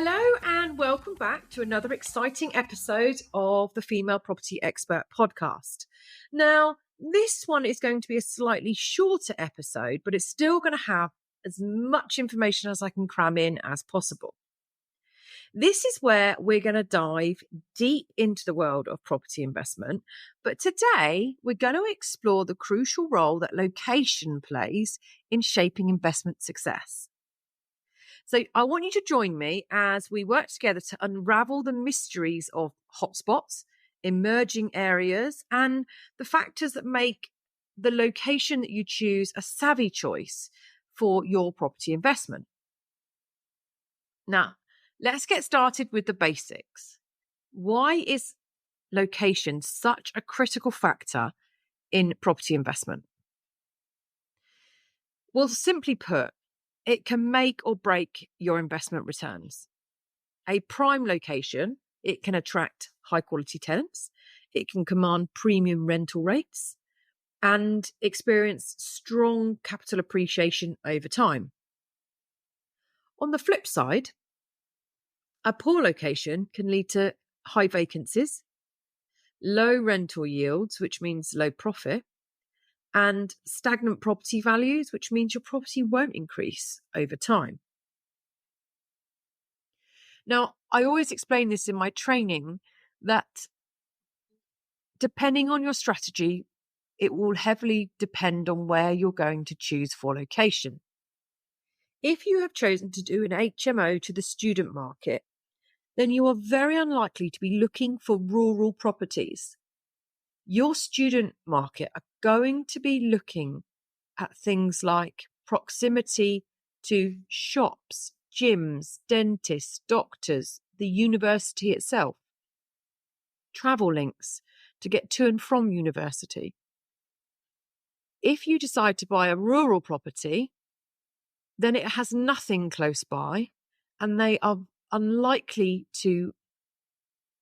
Hello and welcome back to another exciting episode of the Female Property Expert podcast. Now, this one is going to be a slightly shorter episode, but it's still going to have as much information as I can cram in as possible. This is where we're going to dive deep into the world of property investment. But today, we're going to explore the crucial role that location plays in shaping investment success. So I want you to join me as we work together to unravel the mysteries of hotspots, emerging areas, and the factors that make the location that you choose a savvy choice for your property investment. Now, let's get started with the basics. Why is location such a critical factor in property investment? Well, simply put, it can make or break your investment returns. A prime location, it can attract high quality tenants, it can command premium rental rates, and experience strong capital appreciation over time. On the flip side, a poor location can lead to high vacancies, low rental yields, which means low profit, and stagnant property values, which means your property won't increase over time. Now, I always explain this in my training that depending on your strategy, it will heavily depend on where you're going to choose for location. If you have chosen to do an HMO to the student market, then you are very unlikely to be looking for rural properties. Your student market are going to be looking at things like proximity to shops, gyms, dentists, doctors, the university itself, travel links to get to and from university. If you decide to buy a rural property, then it has nothing close by and they are unlikely to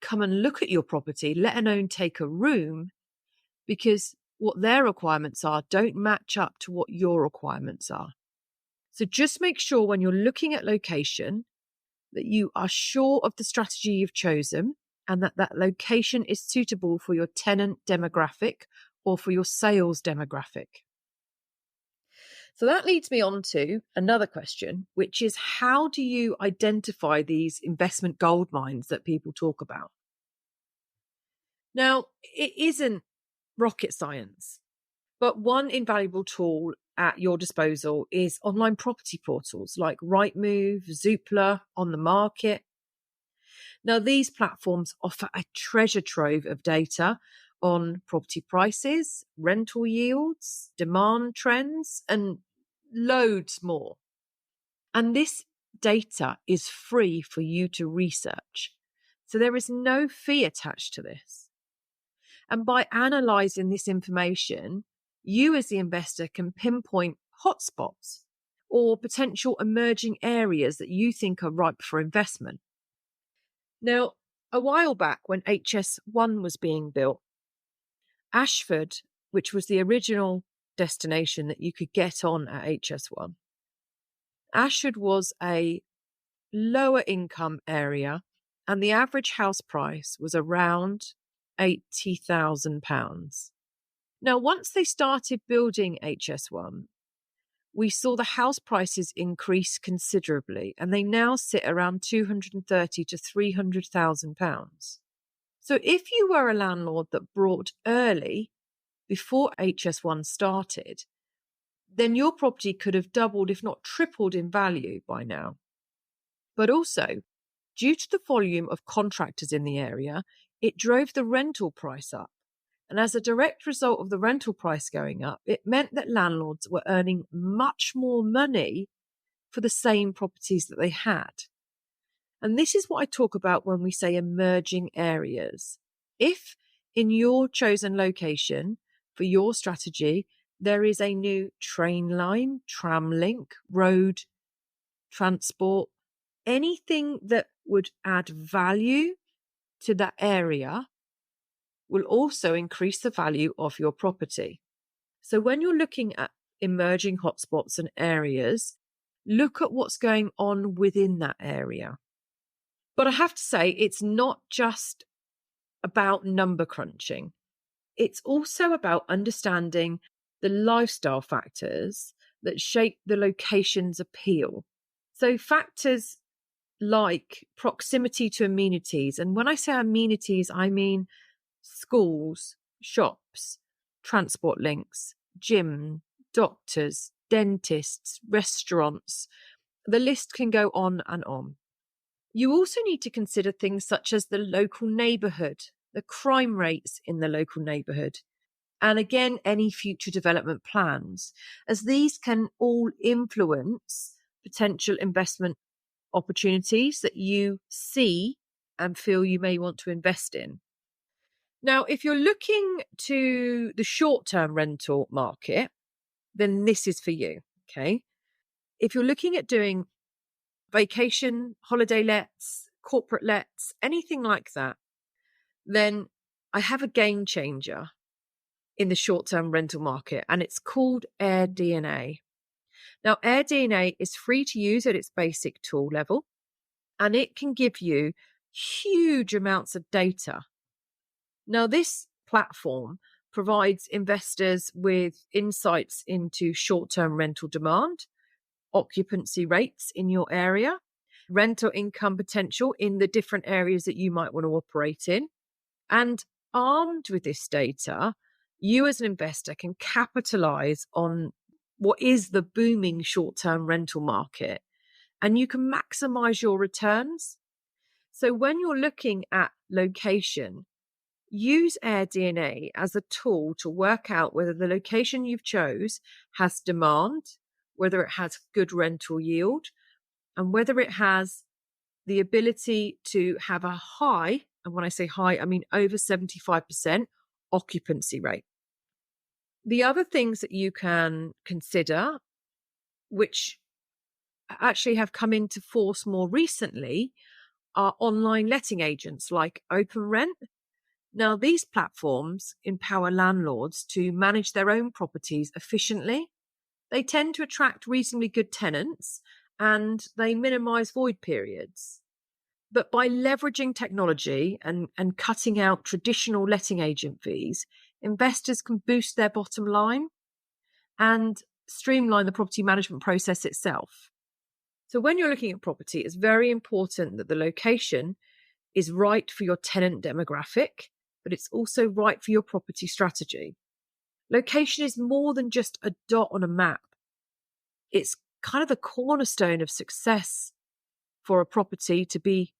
come and look at your property, let alone take a room, because what their requirements are don't match up to what your requirements are. So just make sure when you're looking at location that you are sure of the strategy you've chosen and that that location is suitable for your tenant demographic or for your sales demographic. So that leads me on to another question, which is how do you identify these investment gold mines that people talk about? Now, it isn't rocket science, but one invaluable tool at your disposal is online property portals like Rightmove, Zoopla, On the Market. Now, these platforms offer a treasure trove of data on property prices, rental yields, demand trends, and loads more. And this data is free for you to research. So there is no fee attached to this. And by analysing this information, you as the investor can pinpoint hotspots or potential emerging areas that you think are ripe for investment. Now, a while back when HS1 was being built, Ashford, which was the original destination that you could get on at HS1, Ashford was a lower income area and the average house price was around £80,000. Now, once they started building HS1, we saw the house prices increase considerably and they now sit around £230,000 to £300,000. So if you were a landlord that bought early before HS1 started, then your property could have doubled, if not tripled in value by now. But also, due to the volume of contractors in the area, it drove the rental price up. And as a direct result of the rental price going up, it meant that landlords were earning much more money for the same properties that they had. And this is what I talk about when we say emerging areas. If in your chosen location for your strategy, there is a new train line, tram link, road, transport, anything that would add value to that area will also increase the value of your property. So when you're looking at emerging hotspots and areas, look at what's going on within that area. But I have to say, it's not just about number crunching. It's also about understanding the lifestyle factors that shape the location's appeal. So factors like proximity to amenities. And when I say amenities, I mean schools, shops, transport links, gym, doctors, dentists, restaurants. The list can go on and on. You also need to consider things such as the local neighbourhood, the crime rates in the local neighbourhood, and again, any future development plans, as these can all influence potential investment opportunities that you see and feel you may want to invest in. Now, if you're looking to the short-term rental market, then this is for you, okay? If you're looking at doing vacation, holiday lets, corporate lets, anything like that, then I have a game changer in the short-term rental market, and it's called AirDNA. Now, AirDNA is free to use at its basic tool level, and it can give you huge amounts of data. Now, this platform provides investors with insights into short-term rental demand, occupancy rates in your area, rental income potential in the different areas that you might want to operate in. And armed with this data, you as an investor can capitalize on what is the booming short-term rental market, and you can maximize your returns. So when you're looking at location, use AirDNA as a tool to work out whether the location you've chose has demand, whether it has good rental yield, and whether it has the ability to have a high, and when I say high, I mean over 75% occupancy rate. The other things that you can consider, which actually have come into force more recently, are online letting agents like OpenRent. Now, these platforms empower landlords to manage their own properties efficiently. They tend to attract reasonably good tenants and they minimize void periods. But by leveraging technology and cutting out traditional letting agent fees, investors can boost their bottom line and streamline the property management process itself. So when you're looking at property, it's very important that the location is right for your tenant demographic, but it's also right for your property strategy. Location is more than just a dot on a map. It's kind of the cornerstone of success for a property to be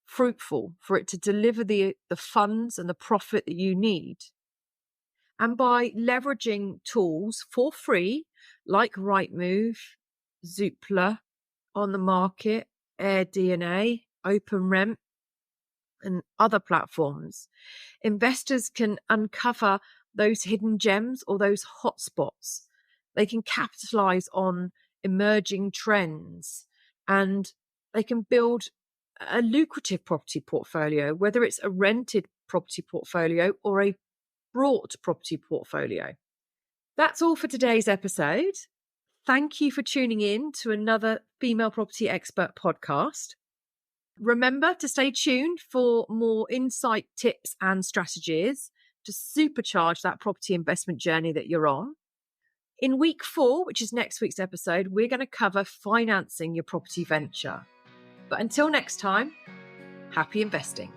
fruitful, for it to deliver the funds and the profit that you need. And by leveraging tools for free, like Rightmove, Zoopla, On the Market, AirDNA, OpenRent, and other platforms, investors can uncover those hidden gems or those hotspots. They can capitalize on emerging trends and they can build a lucrative property portfolio, whether it's a rented property portfolio or a bought property portfolio. That's all for today's episode. Thank you for tuning in to another Female Property Expert podcast. Remember to stay tuned for more insight, tips, and strategies to supercharge that property investment journey that you're on. In week 4, which is next week's episode, we're going to cover financing your property venture. But until next time, happy investing.